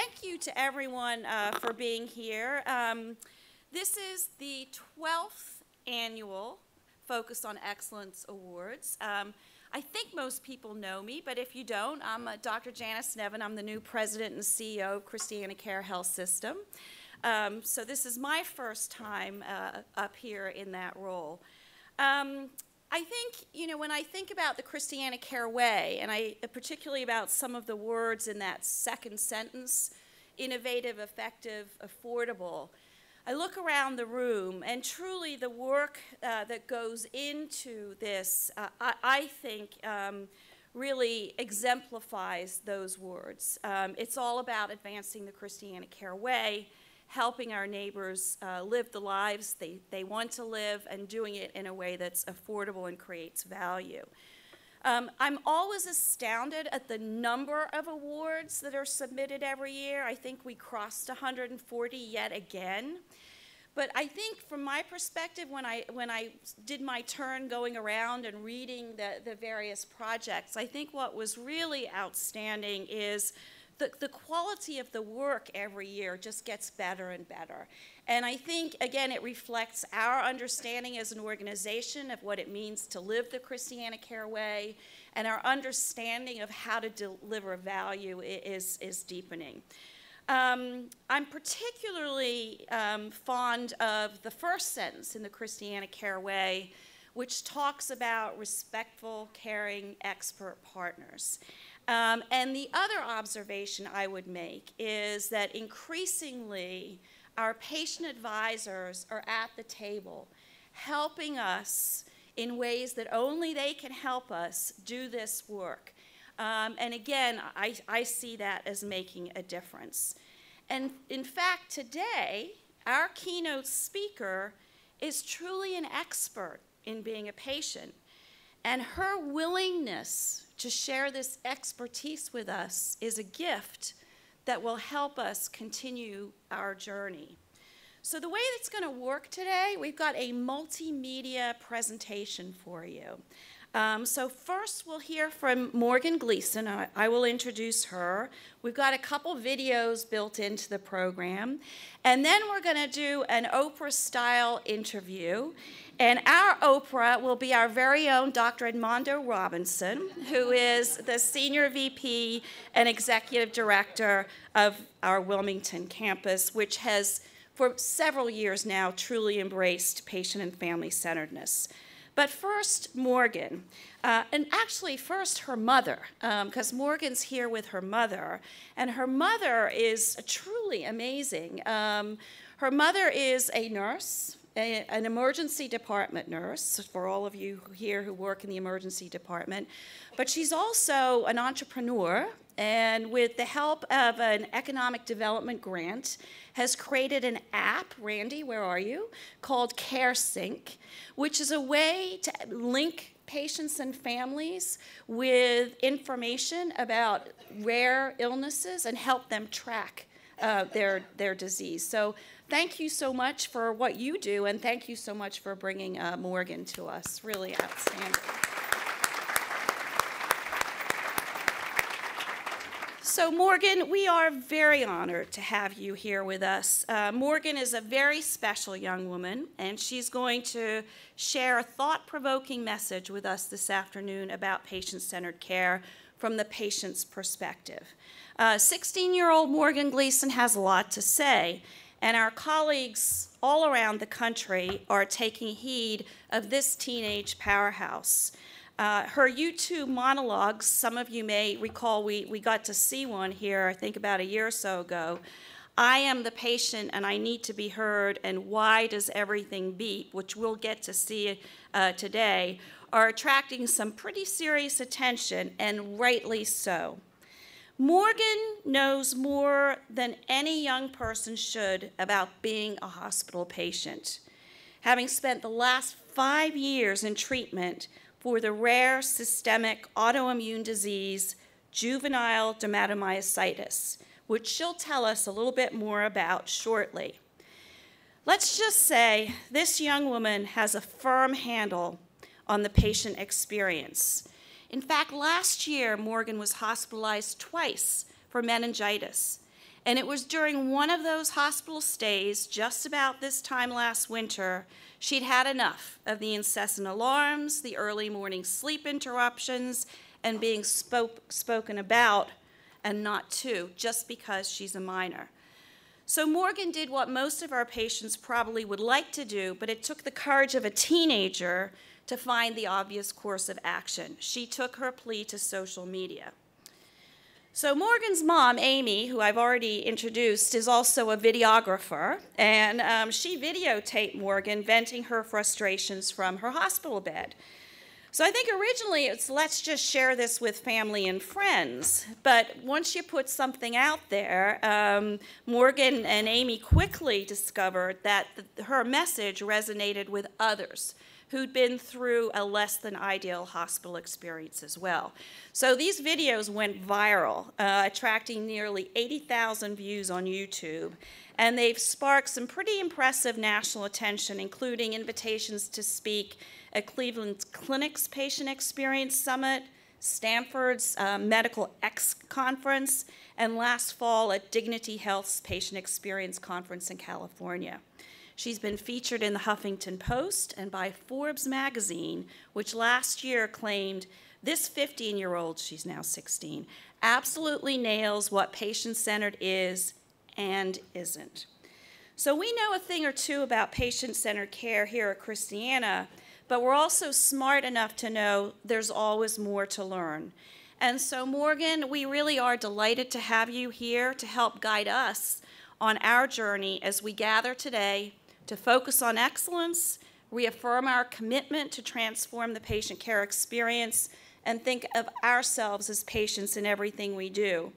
thank you to everyone for being here. This is the 12th annual Focus on Excellence Awards. I think most people know me, but if you don't, I'm Dr. Janice Nevin. I'm the new president and CEO of Christiana Care Health System. So this is my first time up here in that role. I think, when I think about the Christiana Care Way, and particularly about some of the words in that second sentence, innovative, effective, affordable, I look around the room, and truly the work that goes into this, I think, really exemplifies those words. It's all about advancing the Christiana Care Way, helping our neighbors live the lives they want to live, and doing it in a way that's affordable and creates value. I'm always astounded at the number of awards that are submitted every year. I think we crossed 140 yet again. But I think from my perspective, when I did my turn going around and reading the various projects, I think what was really outstanding is the quality of the work every year just gets better and better. And I think, again, it reflects our understanding as an organization of what it means to live the Christiana Care Way, and our understanding of how to deliver value is deepening. I'm particularly fond of the first sentence in the Christiana Care Way, which talks about respectful, caring, expert partners. And the other observation I would make is that increasingly our patient advisors are at the table helping us in ways that only they can help us do this work. And again, I see that as making a difference. And in fact, today, our keynote speaker is truly an expert in being a patient. And her willingness to share this expertise with us is a gift that will help us continue our journey. So the way it's going to work today, we've got a multimedia presentation for you. So first we'll hear from Morgan Gleason. I will introduce her. We've got a couple videos built into the program. And then we're going to do an Oprah-style interview. And our Oprah will be our very own Dr. Edmondo Robinson, who is the Senior VP and Executive Director of our Wilmington campus, which has, for several years now, truly embraced patient and family-centeredness. But first, Morgan, and actually first her mother, because Morgan's here with her mother, and her mother is truly amazing. Her mother is a nurse, an emergency department nurse, for all of you here who work in the emergency department, but she's also an entrepreneur, and with the help of an economic development grant, has created an app, Randy, where are you, called CareSync, which is a way to link patients and families with information about rare illnesses and help them track their disease. So thank you so much for what you do, and thank you so much for bringing Morgan to us. Really outstanding. So Morgan, we are very honored to have you here with us. Morgan is a very special young woman, and she's going to share a thought-provoking message with us this afternoon about patient-centered care from the patient's perspective. 16-year-old Morgan Gleason has a lot to say, and our colleagues all around the country are taking heed of this teenage powerhouse. Her YouTube monologues, some of you may recall we got to see one here, I think about a year or so ago. I am the patient and I need to be heard, and why does everything beep, which we'll get to see today, are attracting some pretty serious attention, and rightly so. Morgan knows more than any young person should about being a hospital patient. Having spent the last 5 years in treatment for the rare systemic autoimmune disease, juvenile dermatomyositis, which she'll tell us a little bit more about shortly. Let's just say this young woman has a firm handle on the patient experience. In fact, last year, Morgan was hospitalized twice for meningitis, And it was during one of those hospital stays, just about this time last winter, she'd had enough of the incessant alarms, the early morning sleep interruptions, and being spoken about and not to, just because she's a minor. So Morgan did what most of our patients probably would like to do, but it took the courage of a teenager to find the obvious course of action. She took her plea to social media. So Morgan's mom, Amy, who I've already introduced, is also a videographer, and she videotaped Morgan venting her frustrations from her hospital bed. So I think originally it's let's just share this with family and friends, but once you put something out there, Morgan and Amy quickly discovered that her message resonated with others who'd been through a less than ideal hospital experience as well. So these videos went viral, attracting nearly 80,000 views on YouTube, and they've sparked some pretty impressive national attention, including invitations to speak at Cleveland Clinic's Patient Experience Summit, Stanford's Medical X Conference, and last fall at Dignity Health's Patient Experience Conference in California. She's been featured in the Huffington Post and by Forbes magazine, which last year claimed this 15-year-old, she's now 16, absolutely nails what patient-centered is and isn't. So we know a thing or two about patient-centered care here at Christiana, but we're also smart enough to know there's always more to learn. And so Morgan, we really are delighted to have you here to help guide us on our journey as we gather today to focus on excellence, reaffirm our commitment to transform the patient care experience, and think of ourselves as patients in everything we do.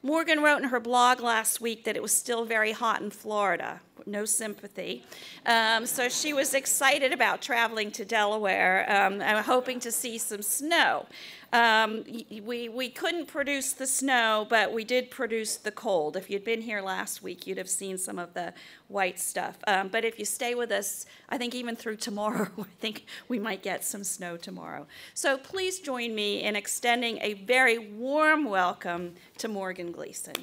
Morgan wrote in her blog last week that it was still very hot in Florida. No sympathy. So she was excited about traveling to Delaware and hoping to see some snow. We couldn't produce the snow, but we did produce the cold. If you'd been here last week, you'd have seen some of the white stuff. But if you stay with us, I think even through tomorrow, I think we might get some snow tomorrow. So please join me in extending a very warm welcome to Morgan Gleason.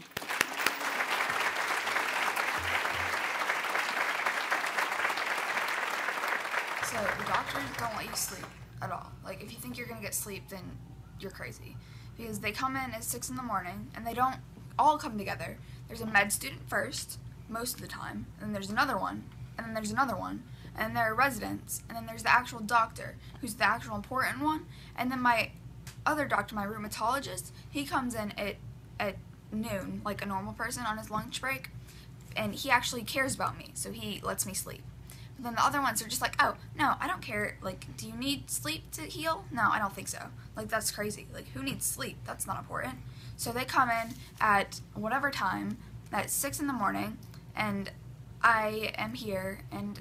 So the doctors don't let you sleep at all. Like, if you think you're going to get sleep, then you're crazy. Because they come in at 6 in the morning, and they don't all come together. There's a med student first, most of the time, and then there's another one, and then there's another one, and then there are residents, and then there's the actual doctor, who's the actual important one, and then my other doctor, my rheumatologist, he comes in at noon, like a normal person on his lunch break, and he actually cares about me, so he lets me sleep. But then the other ones are just like, oh, no, I don't care. Like, do you need sleep to heal? No, I don't think so. Like, that's crazy. Like, who needs sleep? That's not important. So they come in at whatever time, at 6 in the morning, and I am here, and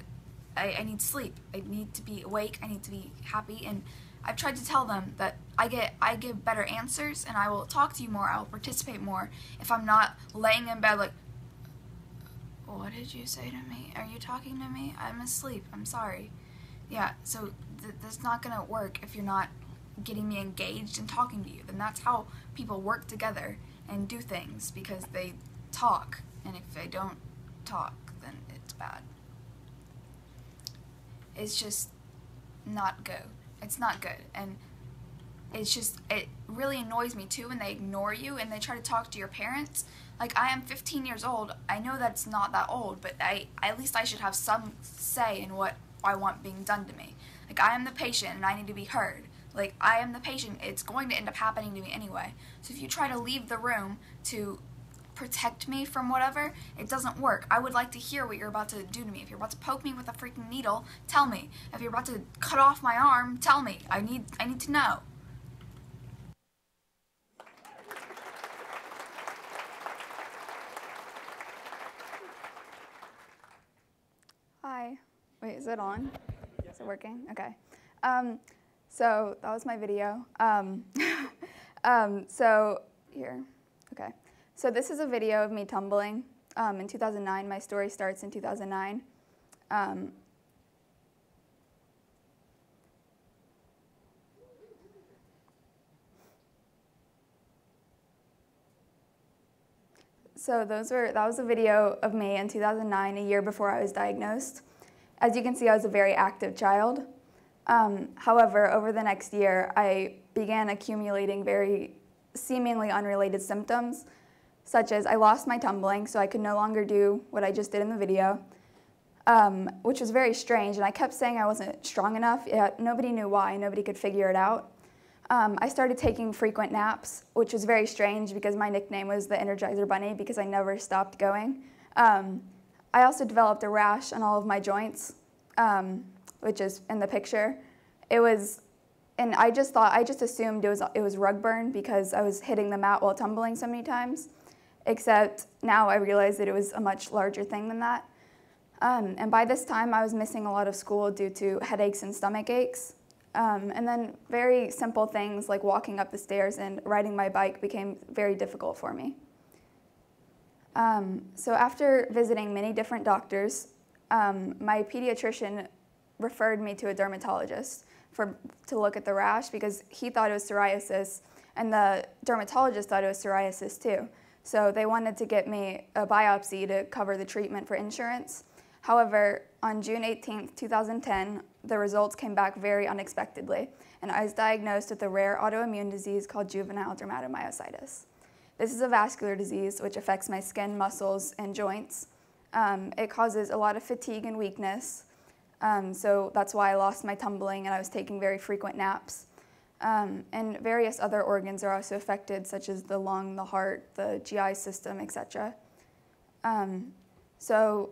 I need sleep. I need to be awake. I need to be happy. And I've tried to tell them that I give better answers, and I will talk to you more. I will participate more if I'm not laying in bed like, what did you say to me? Are you talking to me? I'm asleep. I'm sorry. Yeah, so that's not going to work if you're not getting me engaged and talking to you. Then that's how people work together and do things, because they talk. And if they don't talk, then it's bad. It's just not good. It's not good. And it's just, it really annoys me too when they ignore you and they try to talk to your parents. Like, I am 15 years old. I know that's not that old, but at least I should have some say in what I want being done to me. Like, I am the patient and I need to be heard. Like, I am the patient. It's going to end up happening to me anyway. So if you try to leave the room to protect me from whatever, it doesn't work. I would like to hear what you're about to do to me. If you're about to poke me with a freaking needle, tell me. If you're about to cut off my arm, tell me. I need to know. Hi. Wait, is it on? Is it working? Okay. So that was my video. So here. Okay. So this is a video of me tumbling in 2009. My story starts in 2009. So that was a video of me in 2009, a year before I was diagnosed. As you can see, I was a very active child. However, over the next year, I began accumulating very seemingly unrelated symptoms, such as I lost my tumbling, so I could no longer do what I just did in the video, which was very strange, and I kept saying I wasn't strong enough, yet nobody knew why, nobody could figure it out. I started taking frequent naps, which was very strange because my nickname was the Energizer Bunny because I never stopped going. I also developed a rash on all of my joints, which is in the picture. And I just assumed it was rug burn because I was hitting the mat while tumbling so many times, except now I realize that it was a much larger thing than that. And by this time, I was missing a lot of school due to headaches and stomach aches. And then very simple things like walking up the stairs and riding my bike became very difficult for me. So after visiting many different doctors, my pediatrician referred me to a dermatologist to look at the rash because he thought it was psoriasis, and the dermatologist thought it was psoriasis too. So they wanted to get me a biopsy to cover the treatment for insurance. However, on June 18th, 2010, the results came back very unexpectedly, and I was diagnosed with a rare autoimmune disease called juvenile dermatomyositis. This is a vascular disease which affects my skin, muscles, and joints. It causes a lot of fatigue and weakness, so that's why I lost my tumbling and I was taking very frequent naps. And various other organs are also affected, such as the lung, the heart, the GI system, etc. So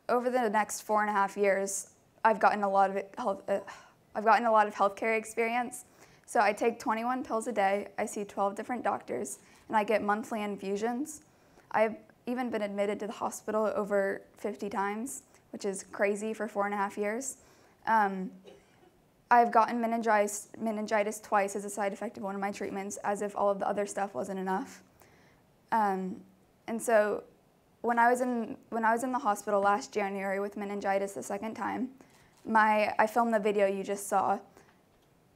over the next 4.5 years, I've gotten a lot of healthcare experience. So I take 21 pills a day, I see 12 different doctors, and I get monthly infusions. I've even been admitted to the hospital over 50 times, which is crazy for 4.5 years. I've gotten meningitis twice as a side effect of one of my treatments, as if all of the other stuff wasn't enough. And so when I was in the hospital last January with meningitis the second time, I filmed the video you just saw.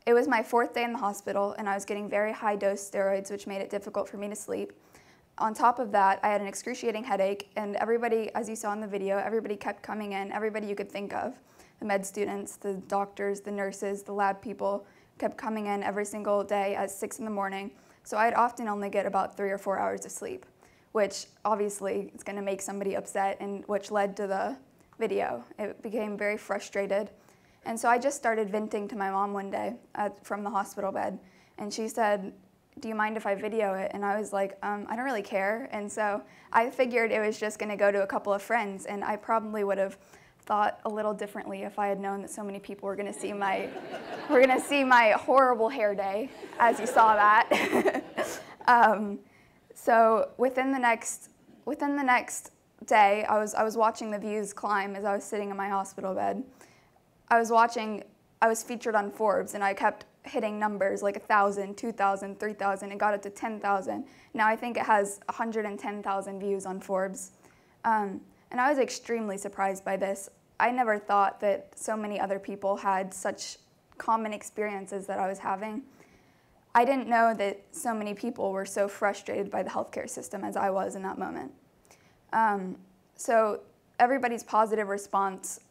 It was my 4th day in the hospital, and I was getting very high-dose steroids, which made it difficult for me to sleep. On top of that, I had an excruciating headache, and everybody, as you saw in the video, everybody kept coming in, everybody you could think of. The med students, the doctors, the nurses, the lab people kept coming in every single day at 6 in the morning. So I'd often only get about 3 or 4 hours of sleep, which obviously is going to make somebody upset, and which led to the video. It became very frustrated. And so I just started venting to my mom one day from the hospital bed, and she said, "Do you mind if I video it?" And I was like, I don't really care. And so I figured it was just going to go to a couple of friends, and I probably would have thought a little differently if I had known that so many people were going to see my horrible hair day, as you saw that. So within the next day, I was watching the views climb as I was sitting in my hospital bed. I was featured on Forbes, and I kept hitting numbers like 1,000, 2,000, 3,000. It got up to 10,000. Now I think it has 110,000 views on Forbes. And I was extremely surprised by this. I never thought that so many other people had such common experiences that I was having. I didn't know that so many people were so frustrated by the healthcare system as I was in that moment. So everybody's positive response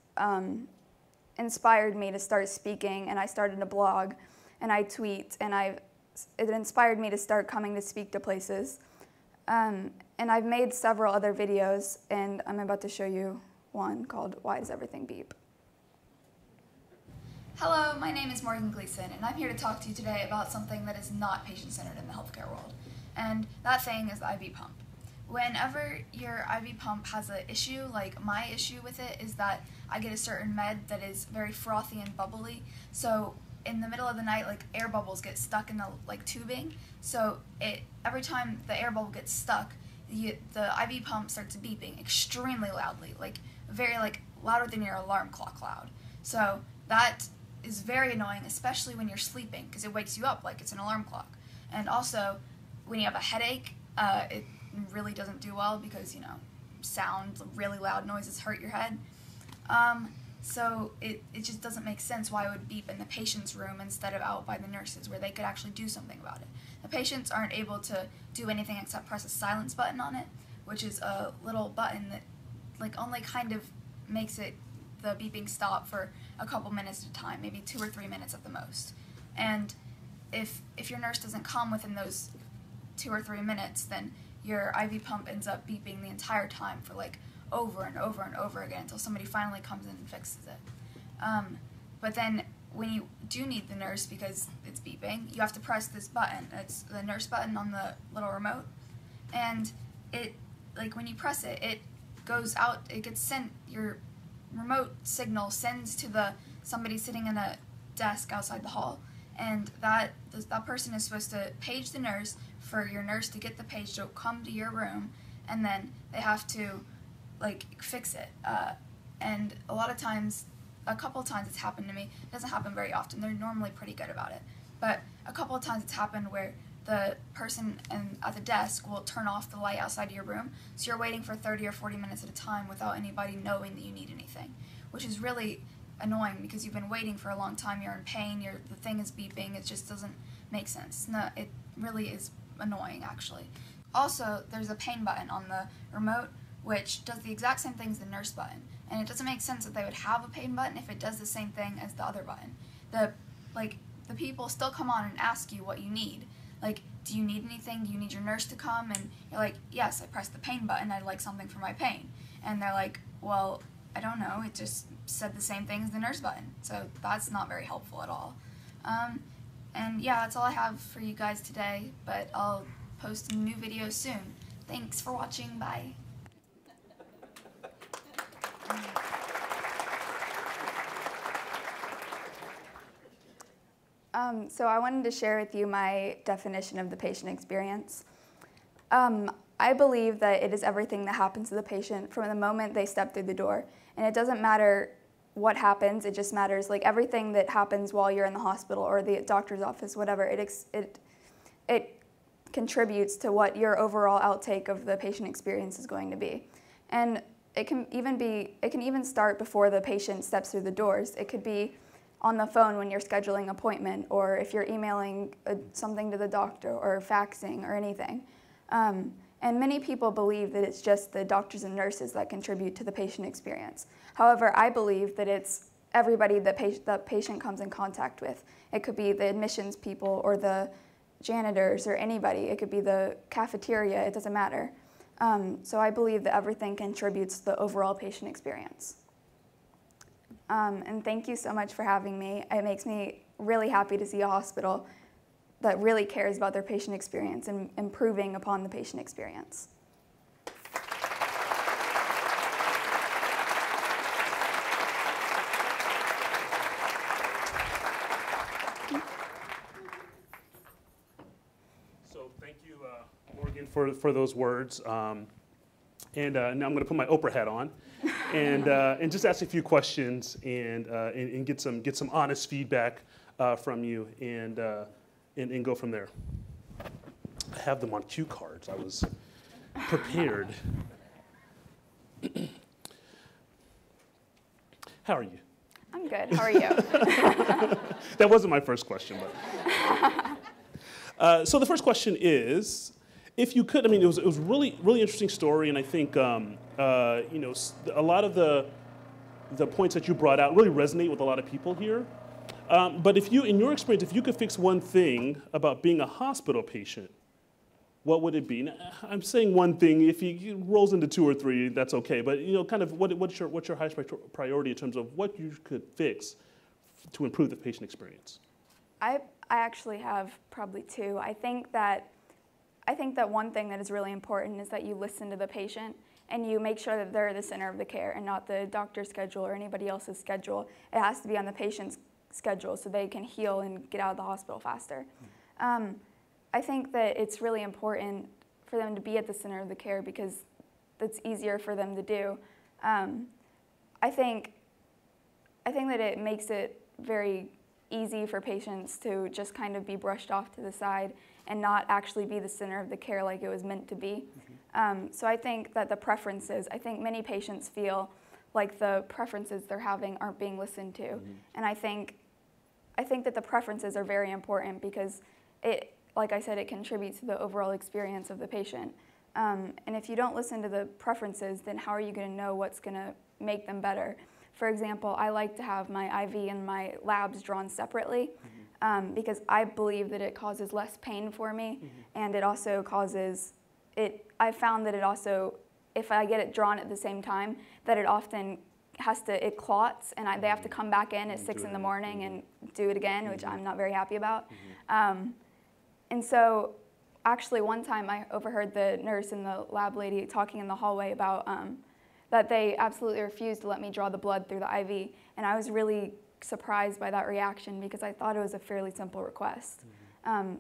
inspired me to start speaking, and I started a blog, and I tweet, and it inspired me to start coming to speak to places. And I've made several other videos, and I'm about to show you one called "Why Does Everything Beep?" Hello, my name is Gleason, and I'm here to talk to you today about something that is not patient-centered in the healthcare world, and that thing is the IV pump. Whenever your IV pump has an issue, like my issue with it is that I get a certain med that is very frothy and bubbly, so in the middle of the night, like air bubbles get stuck in the tubing, so every time the air bubble gets stuck, the IV pump starts beeping extremely loudly, very louder than your alarm clock loud. So that is very annoying, especially when you're sleeping, because it wakes you up like it's an alarm clock. And also, when you have a headache, it really doesn't do well because, sound, really loud noises hurt your head. So it just doesn't make sense why it would beep in the patient's room instead of out by the nurses where they could actually do something about it. The patients aren't able to do anything except press a silence button on it, which is a little button that like only kind of makes it the beeping stop for a couple minutes at a time, maybe 2 or 3 minutes at the most. And if your nurse doesn't come within those 2 or 3 minutes, then your IV pump ends up beeping the entire time for like over and over and over again until somebody finally comes in and fixes it. But then when you do need the nurse because it's beeping, you have to press this button. It's the nurse button on the little remote. And it, like when you press it, it goes out, it gets sent, your remote signal sends to somebody sitting in a desk outside the hall. And that person is supposed to page the nurse for your nurse to get the page to come to your room, and then they have to like fix it. And a lot of times, a couple of times it's happened to me. It doesn't happen very often. They're normally pretty good about it. But a couple of times it's happened where the person at the desk will turn off the light outside of your room, so you're waiting for 30 or 40 minutes at a time without anybody knowing that you need anything, which is really annoying because you've been waiting for a long time, you're in pain, the thing is beeping, it just doesn't make sense. No, it really is annoying, actually. Also, there's a pain button on the remote, which does the exact same thing as the nurse button, and it doesn't make sense that they would have a pain button if it does the same thing as the other button. The people still come on and ask you what you need. Like, do you need anything? Do you need your nurse to come? And you're like, yes, I pressed the pain button, I'd like something for my pain. And they're like, well, I don't know, it just said the same thing as the nurse button. So that's not very helpful at all. And yeah, that's all I have for you guys today, but I'll post a new video soon. Thanks for watching, bye. So I wanted to share with you my definition of the patient experience. I believe that it is everything that happens to the patient from the moment they step through the door. And it doesn't matter what happens, it just matters like everything that happens while you're in the hospital or the doctor's office, whatever, it contributes to what your overall outtake of the patient experience is going to be. And it can even start before the patient steps through the doors. It could be on the phone when you're scheduling an appointment, or if you're emailing something to the doctor or faxing or anything. And many people believe that it's just the doctors and nurses that contribute to the patient experience. However, I believe that it's everybody that the patient comes in contact with. It could be the admissions people or the janitors or anybody. It could be the cafeteria, it doesn't matter. So I believe that everything contributes to the overall patient experience. And thank you so much for having me. It makes me really happy to see a hospital that really cares about their patient experience and improving upon the patient experience. So thank you, Morgan, for those words. And now I'm going to put my Oprah hat on and just ask a few questions and get some honest feedback from you and go from there. I have them on cue cards. I was prepared. How are you? I'm good. How are you? That wasn't my first question, but so the first question is, if you could, I mean, it was a really interesting story, and I think you know, a lot of the points that you brought out really resonate with a lot of people here. But if you, in your experience, if you could fix one thing about being a hospital patient, what would it be? Now, I'm saying one thing. If it rolls into 2 or 3, that's okay. But you know, kind of what's your highest priority in terms of what you could fix to improve the patient experience? I actually have probably 2. I think that one thing that is really important is that you listen to the patient and you make sure that they're the center of the care and not the doctor's schedule or anybody else's schedule. It has to be on the patient's schedule so they can heal and get out of the hospital faster. I think that it's really important for them to be at the center of the care because that's easier for them to do. I think that it makes it very easy for patients to just kind of be brushed off to the side and not actually be the center of the care like it was meant to be. So I think that the preferences, I think many patients feel like the preferences they're having aren't being listened to. And I think that the preferences are very important because it, like I said, it contributes to the overall experience of the patient. And if you don't listen to the preferences, then how are you going to know what's going to make them better? For example, I like to have my IV and my labs drawn separately because I believe that it causes less pain for me, and it also causes it. I found that it also, if I get it drawn at the same time, that it often it clots, and they have to come back in at 6 in the morning and do it again, which I'm not very happy about. And so, actually, one time I overheard the nurse and the lab lady talking in the hallway about that they absolutely refused to let me draw the blood through the IV, and I was really surprised by that reaction because I thought it was a fairly simple request.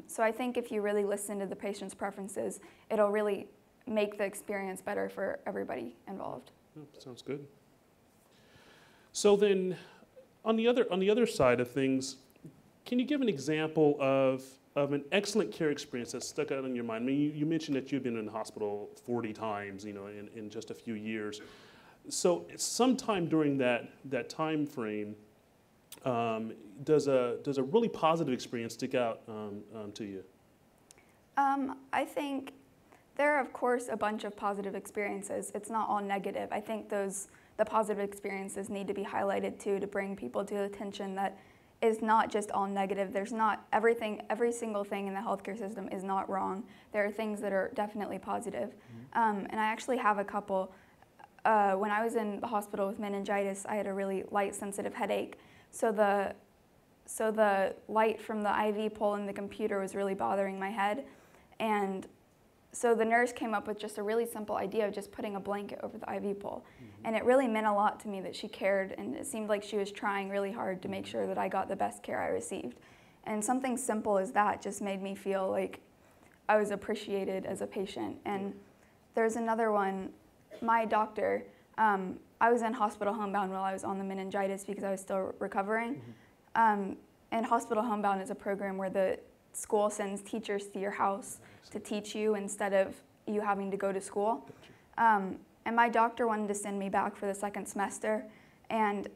So I think if you really listen to the patient's preferences, it'll really make the experience better for everybody involved. Sounds good. So then, on the other side of things, can you give an example of an excellent care experience that stuck out in your mind? I mean, you mentioned that you've been in the hospital 40 times, in just a few years. So sometime during that time frame, does a really positive experience stick out to you? I think there are, of course, a bunch of positive experiences. It's not all negative. I think the positive experiences need to be highlighted too, to bring people to attention that is not just all negative. There's not every single thing in the healthcare system is not wrong. There are things that are definitely positive. And I actually have a couple. When I was in the hospital with meningitis, I had a really light sensitive headache. So the light from the IV pole in the computer was really bothering my head. And so the nurse came up with just a really simple idea of just putting a blanket over the IV pole. And it really meant a lot to me that she cared, and it seemed like she was trying really hard to make sure that I got the best care I received. And something simple as that just made me feel like I was appreciated as a patient. And there's another one, my doctor, I was in hospital homebound while I was on the meningitis because I was still recovering. And hospital homebound is a program where the school sends teachers to your house to teach you instead of you having to go to school. And my doctor wanted to send me back for the second semester, and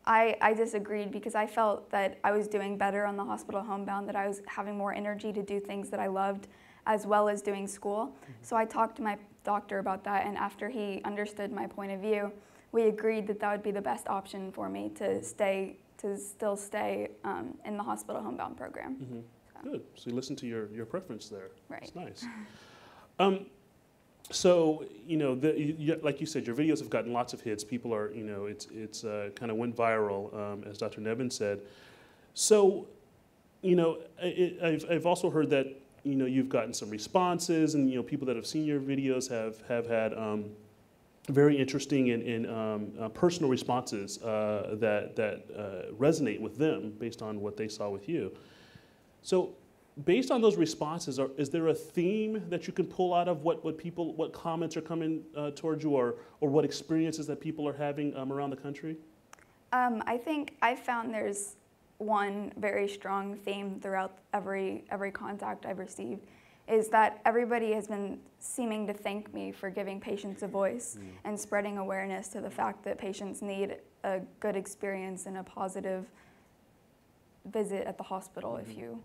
I disagreed because I felt that I was doing better on the hospital homebound, that I was having more energy to do things that I loved as well as doing school. So I talked to my doctor about that, and after he understood my point of view, we agreed that that would be the best option for me to still stay in the hospital homebound program. Good. So you listened to your preference there. Right. That's nice. So like you said, your videos have gotten lots of hits. People are, it's kind of went viral, as Dr. Nevin said. So, I've also heard that you've gotten some responses, and people that have seen your videos have had very interesting and personal responses that resonate with them based on what they saw with you. So, based on those responses, is there a theme that you can pull out of what comments are coming towards you, or what experiences that people are having around the country? I think I found there's one very strong theme throughout every contact I've received, is that everybody has been seeming to thank me for giving patients a voice and spreading awareness to the fact that patients need a good experience and a positive visit at the hospital. If you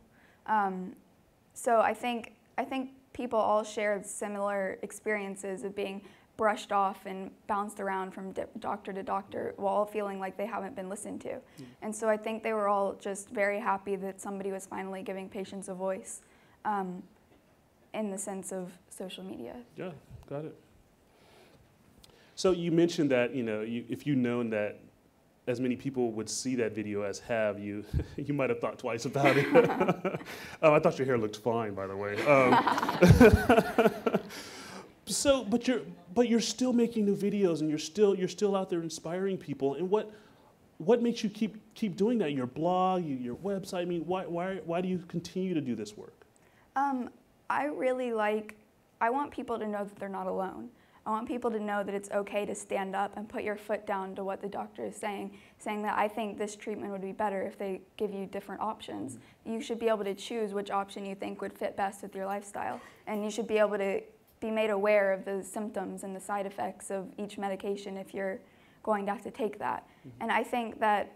so I think people all share similar experiences of being brushed off and bounced around from doctor to doctor while feeling like they haven't been listened to. And so I think they were all just very happy that somebody was finally giving patients a voice in the sense of social media. Yeah, got it. So you mentioned that, if you'd known that as many people would see that video as have you, you might have thought twice about it. I thought your hair looked fine, by the way. So, but you're still making new videos, and you're still out there inspiring people. And what makes you keep doing that? Your blog, your website. I mean, why do you continue to do this work? I want people to know that they're not alone. I want people to know that it's okay to stand up and put your foot down to what the doctor is saying that I think this treatment would be better if they give you different options. You should be able to choose which option you think would fit best with your lifestyle, and you should be able to be made aware of the symptoms and the side effects of each medication if you're going to have to take that. And I think that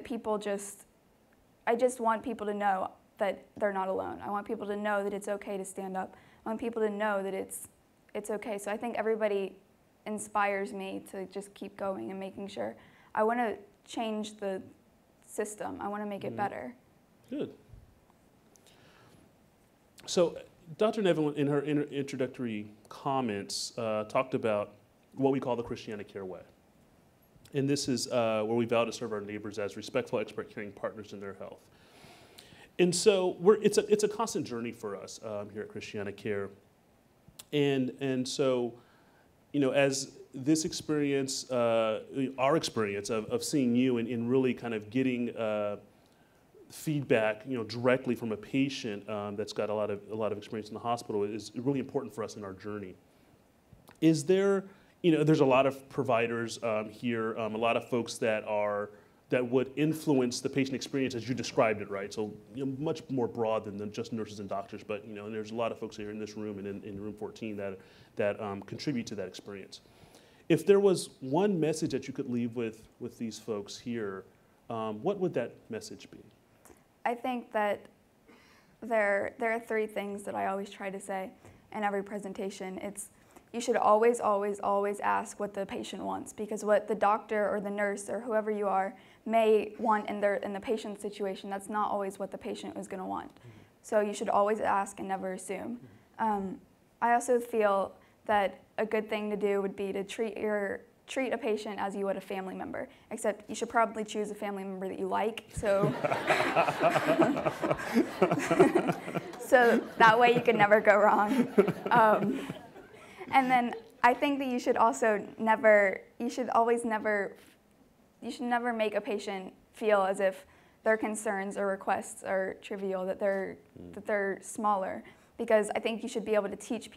people I just want people to know that they're not alone. I want people to know that it's okay to stand up. I I want people to know that it's okay. So I think everybody inspires me to just keep going and making sure. I want to change the system. I want to make it better. Good. So Dr. Nevin, in her introductory comments, talked about what we call the Christiana Care Way. And this is where we vow to serve our neighbors as respectful, expert, caring partners in their health. And so it's a constant journey for us here at Christiana Care. And so, you know, as this experience, our experience of seeing you and really kind of getting feedback, you know, directly from a patient that's got a lot of experience in the hospital is really important for us in our journey. Is there, you know, there's a lot of providers here, a lot of folks that would influence the patient experience as you described it, right? So, you know, much more broad than just nurses and doctors, but, you know, and there's a lot of folks here in this room and in room 14 that contribute to that experience. If there was one message that you could leave with these folks here, what would that message be? I think that there are three things that I always try to say in every presentation. It's you should always, always, always ask what the patient wants, because what the doctor or the nurse or whoever you are may want in the patient's situation, that's not always what the patient is going to want. So you should always ask and never assume. I also feel that a good thing to do would be to treat a patient as you would a family member, except you should probably choose a family member that you like, so so that way you can never go wrong. And then I think that you should never make a patient feel as if their concerns or requests are trivial, that they're smaller. Because I think you should be able to teach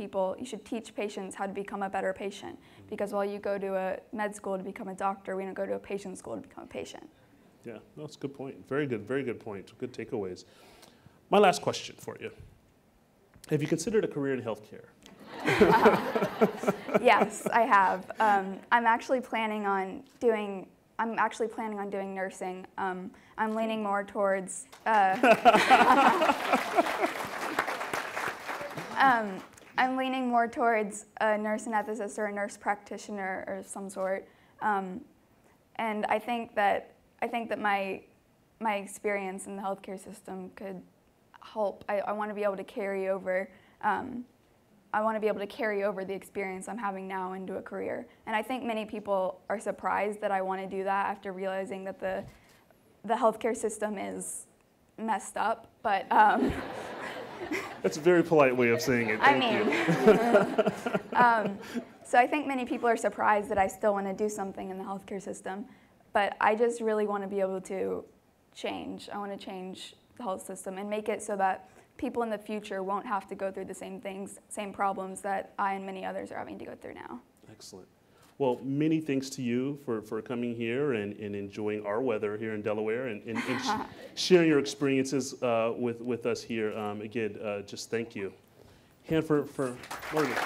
patients how to become a better patient. Because while you go to a med school to become a doctor, we don't go to a patient school to become a patient. Yeah, that's a good point. Very good point. Good takeaways. My last question for you. Have you considered a career in healthcare? Yes, I have. I'm actually planning on doing nursing. I'm leaning more towards I'm leaning more towards a nurse anesthetist or a nurse practitioner or some sort, and I think that my experience in the healthcare system could help. I want to be able to carry over. I want to be able to carry over the experience I'm having now into a career, and I think many people are surprised that I want to do that after realizing that the healthcare system is messed up, but. That's a very polite way of saying it. Thank you. So I think many people are surprised that I still want to do something in the healthcare system, but I just really want to be able to change. I want to change the health system and make it so that people in the future won't have to go through the same things, same problems that I and many others are having to go through now. Excellent. Well, many thanks to you for coming here and enjoying our weather here in Delaware and sharing your experiences with us here. Again, just thank you. Hand for Morgan.